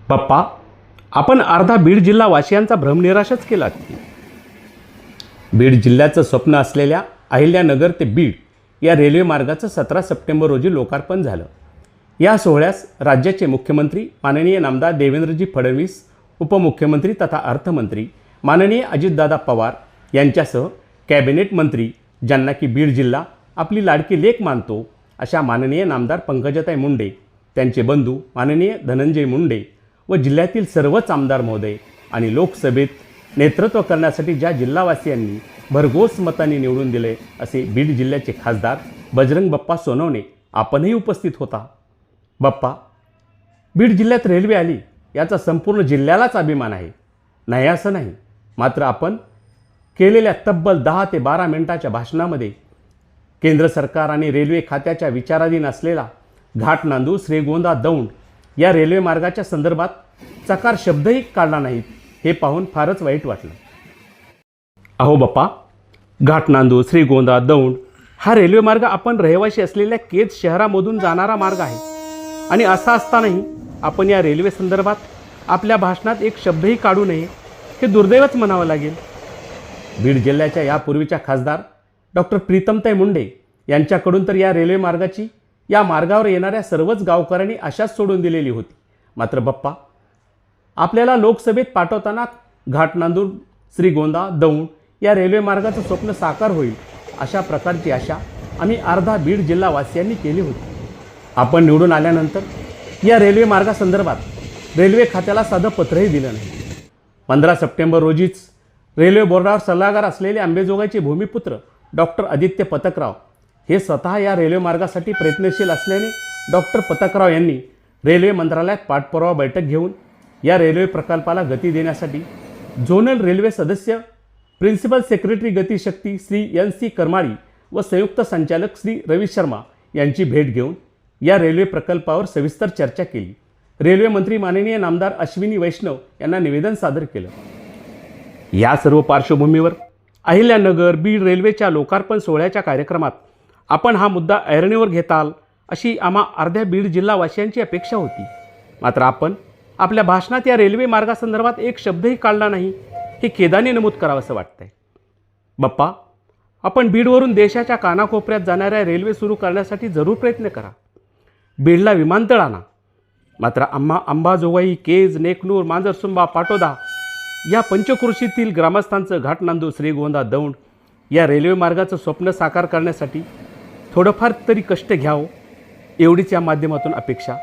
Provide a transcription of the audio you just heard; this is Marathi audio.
बाप्पा, आपण अर्धा बीड जिल्हा वासियांचा भ्रमनिराशच केला. बीड जिल्ह्याचं स्वप्न असलेल्या अहिल्यानगर ते बीड या रेल्वे मार्गाचं 17 सप्टेंबर रोजी लोकार्पण झालं. या सोहळ्यास राज्याचे मुख्यमंत्री माननीय नामदार देवेंद्रजी फडणवीस, उपमुख्यमंत्री तथा अर्थमंत्री माननीय अजितदादा पवार यांच्यासह कॅबिनेट मंत्री, ज्यांना की बीड जिल्हा आपली लाडकी लेक मानतो अशा माननीय नामदार पंकजाताई मुंडे, त्यांचे बंधू माननीय धनंजय मुंडे व जिल्ह्यातील सर्वच आमदार महोदय आणि लोकसभेत नेतृत्व करण्यासाठी ज्या जिल्हावासियांनी भरघोस मतांनी निवडून दिले असे बीड जिल्ह्याचे खासदार बजरंग बाप्पा सोनवणे आपणही उपस्थित होता. बाप्पा, बीड जिल्ह्यात रेल्वे आली याचा संपूर्ण जिल्ह्यालाच अभिमान आहे, नाही असं नाही. मात्र आपण केलेल्या तब्बल 10 ते 12 मिनिटाच्या भाषणामध्ये केंद्र सरकार आणि रेल्वे खात्याच्या विचाराधीन असलेला घाट नांदूर श्रीगोंदा दौंड या रेल्वे मार्गाच्या संदर्भात चकार शब्दही काढला नाहीत, हे पाहून फारच वाईट वाटलं. अहो बाप्पा, घाट नांदूर श्रीगोंदा दौंड हा रेल्वे मार्ग आपण रहिवासी असलेल्या केज शहरामधून जाणारा मार्ग आहे आणि असा असतानाही आपण या रेल्वे संदर्भात आपल्या भाषणात एक शब्दही काढू नये, हे दुर्दैवच म्हणावं लागेल. बीड जिल्ह्याच्या यापूर्वीच्या खासदार डॉक्टर प्रीतमताई मुंडे यांच्याकडून तर या रेल्वे मार्गाची या मार्गावर येणाऱ्या सर्वच गावकऱ्यांनी आशाच सोडून दिलेली होती. मात्र बाप्पा, आपल्याला लोकसभेत पाठवताना घाट नांदूर श्रीगोंदा दौंड या रेल्वे मार्गाचं स्वप्न साकार होईल अशा प्रकारची आशा आम्ही अर्धा बीड जिल्हावासियांनी केली होती. आपण निवडून आल्यानंतर या रेल्वे मार्गासंदर्भात रेल्वे खात्याला साधं पत्रही दिलं नाही. 15 सप्टेंबर रोजीच रेल्वे बोर्डावर सल्लागार असलेले अंबेजोगाईचे भूमिपुत्र डॉक्टर आदित्य पतकराव हे स्वतः या रेल्वे मार्गासाठी प्रयत्नशील असल्याने डॉक्टर पतकराव यांनी रेल्वे मंत्रालयात पाठपुरावा बैठक घेऊन या रेल्वे प्रकल्पाला गती देण्यासाठी झोनल रेल्वे सदस्य, principal secretary गतिशक्ती Shri NC Karmali व संयुक्त संचालक श्री रवी शर्मा यांची भेट घेऊन या रेल्वे प्रकल्पावर सविस्तर चर्चा केली. रेल्वे मंत्री माननीय नामदार अश्विनी वैष्णव यांना निवेदन सादर केलं. या सर्व पार्श्वभूमीवर अहिल्यानगर बीड रेल्वेच्या लोकार्पण सोहळ्याच्या कार्यक्रमात आपण हा मुद्दा ऐरणीवर घेताल अशी आम्हा अर्ध्या बीड जिल्हावासियांची अपेक्षा होती. मात्र आपण आपल्या भाषणात या रेल्वे मार्गासंदर्भात एक शब्दही काढला नाही, हे खेदाने नमूद करावंसं वाटतंय. बाप्पा, आपण बीडवरून देशाच्या कानाकोपऱ्यात जाणाऱ्या रेल्वे सुरू करण्यासाठी जरूर प्रयत्न करा. बीडला विमानतळ आणा. मात्र अंबाजोगाई, केज, नेकनूर, मांजरसुंबा, पाटोदा या पंचक्रोशीतील ग्रामस्थांचं घाट नांदूर श्रीगोंदा दौंड या रेल्वे मार्गाचं स्वप्न साकार करण्यासाठी थोडंफार तरी कष्ट घ्यावं, एवढीच या माध्यमातून अपेक्षा.